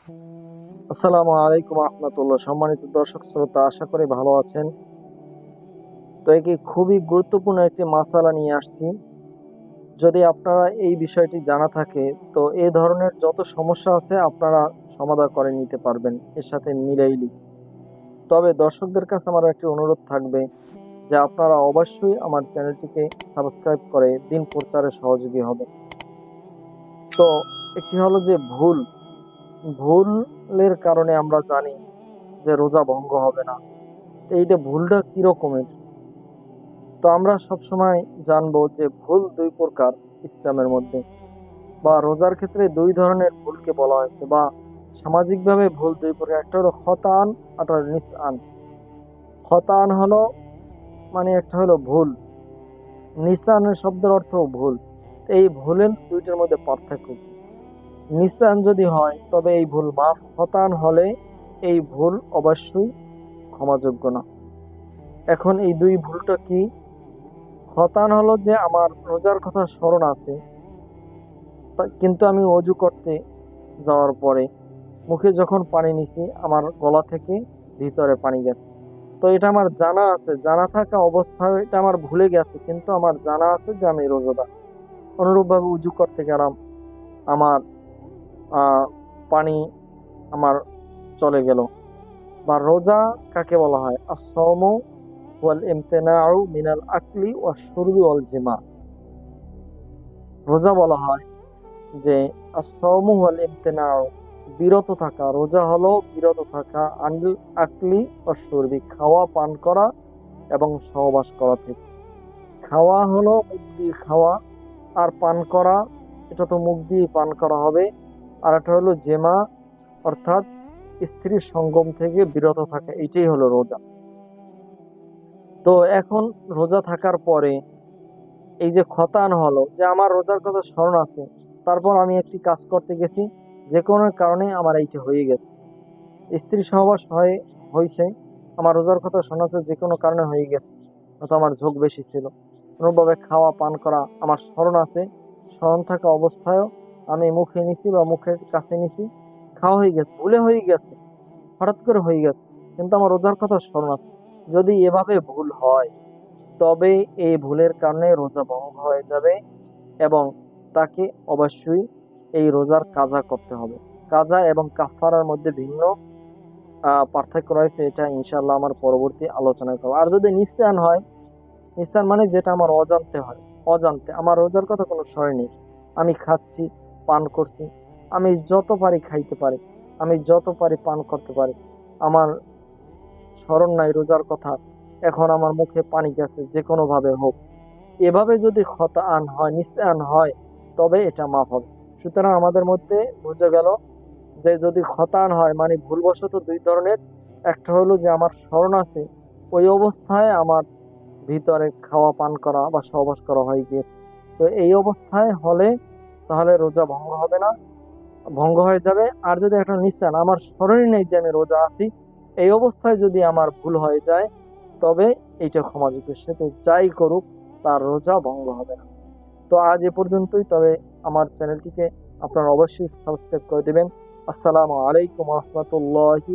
আসসালামু আলাইকুম রহমতুল্লাহ। সম্মানিত দর্শক শ্রোতা, আশা করি ভালো আছেন। তো একে খুবই গুরুত্বপূর্ণ একটি মাসালা নিয়ে আসছি। যদি আপনারা এই বিষয়টি জানা থাকে, তো এই ধরনের যত সমস্যা আছে আপনারা সমাধান করে নিতে পারবেন এর সাথে মিলাইলি। তবে দর্শকদের কাছে আমার একটি অনুরোধ থাকবে যে আপনারা অবশ্যই আমার চ্যানেলটিকে সাবস্ক্রাইব করে দিন প্রচারে সহযোগী হবে। তো একটি হলো যে ভুলের কারণে আমরা জানি যে রোজা ভঙ্গ হবে না। এইটা ভুলটা কি রকমের? তো আমরা সবসময় জানবো যে ভুল দুই প্রকার ইসলামের মধ্যে, বা রোজার ক্ষেত্রে দুই ধরনের ভুলকে বলা হয়েছে, বা সামাজিকভাবে ভুল দুই প্রকার। একটা হলো খতান, একটা হলো নিসআন। খতান হলো মানে একটা হলো ভুল, নিসআনের শব্দের অর্থ ভুল। এই ভুলের দুইটার মধ্যে পার্থক্য কি? নিসআন যদি হয় তবে এই ভুল মাফ, খতান হলে এই ভুল অবশ্যই ক্ষমাযোগ্য না। এখন এই দুই ভুলটা কি? খতান হলো যে আমার রোজার কথা স্মরণ আছে, কিন্তু আমি অজু করতে যাওয়ার পরে মুখে যখন পানি নিছি আমার গলা থেকে ভিতরে পানি গেছে। তো এটা আমার জানা আছে, জানা থাকা অবস্থায় এটা আমার ভুলে গেছে, কিন্তু আমার জানা আছে যে আমি রোজাদার। অনুরূপভাবে উজু করতে গেলাম, আমার আহ পানি আমার চলে গেল। বা রোজা কাকে বলা হয়? আস-সাওমু ওয়াল ইমতিনাউ মিনাল আকলি ওয়াশ শুরবি ওয়াল জিমা। রোজা বলা হয় যে আস-সাওমু ওয়াল ইমতিনাউ, বিরত থাকা। রোজা হলো বিরত থাকা আনিল আকলি ওয়াশ শুরবি, খাওয়া পান করা এবং সহবাস করা থেকে। খাওয়া হলো মুখ দিয়ে খাওয়া, আর পান করা এটা তো মুখ দিয়ে পান করা হবে। আর এটা হলো জেমা, অর্থাৎ স্ত্রীর সঙ্গম থেকে বিরত থাকা, এটাই হলো রোজা। তো এখন রোজা থাকার পরে এই যে খতান হলো যে আমার রোজার কথা স্মরণ আছে, তারপর আমি একটি কাজ করতে গেছি, যে কোনো কারণে আমার এইটা হয়ে গেছে, স্ত্রী সহবাস হয়েছে, আমার রোজার কথা শোনা আছে, যে কোনো কারণে হয়ে গেছে, হয়তো আমার ঝোঁক বেশি ছিল। কোনোভাবে খাওয়া পান করা আমার স্মরণ আছে, স্মরণ থাকা অবস্থায়ও আমি মুখে নিছি বা মুখের কাছে নিছি, খাওয়া হয়ে গেছে, ভুলে হয়ে গেছে, হঠাৎ করে হয়ে গেছে, কিন্তু আমার রোজার কথা স্মরণ আছে। যদি এভাবে ভুল হয় তবে এই ভুলের কারণে রোজা ভঙ্গ হয়ে যাবে, এবং তাকে অবশ্যই এই রোজার কাজা করতে হবে। কাজা এবং কাফারার মধ্যে ভিন্ন পার্থক্য রয়েছে, এটা ইনশাল্লাহ আমার পরবর্তী আলোচনায় করবো। আর যদি নিঃসান হয়, নিঃসান মানে যেটা আমার অজান্তে হয়, অজান্তে আমার রোজার কথা কোনো স্মরণ নেই, আমি খাচ্ছি, পান করছি, আমি যত পারি খাইতে পারি, আমি যত পারি পান করতে পারি, আমার স্মরণ নাই রোজার কথা, এখন আমার মুখে পানি গেছে, যে কোনো ভাবে হোক, এভাবে যদি খতাআন হয়, নিসআন হয়, তবে এটা মাফ হবে। সুতরাং আমাদের মধ্যে বুঝে গেল যে যদি খতান হয় মানে ভুলবশত দুই ধরনের। একটা হলো যে আমার স্মরণ আছে, ওই অবস্থায় আমার ভিতরে খাওয়া পান করা বা সহবাস করা হয়ে গিয়েছে, তো এই অবস্থায় হলে তাহলে রোজা ভঙ্গ হবে না, ভঙ্গ হয়ে যাবে। আর যদি একটা নিঃসান, আমার স্মরণই নেই যে আমি রোজা আছি, এই অবস্থায় যদি আমার ভুল হয়ে যায়, তবে এইটা ক্ষমাযোগ্য, সে তো যাই করুক তার রোজা ভঙ্গ হবে না। তো আজ এ পর্যন্তই। তবে আমার চ্যানেলটিকে আপনারা অবশ্যই সাবস্ক্রাইব করে দেবেন। আসসালামু আলাইকুম রহমতুল্লাহি।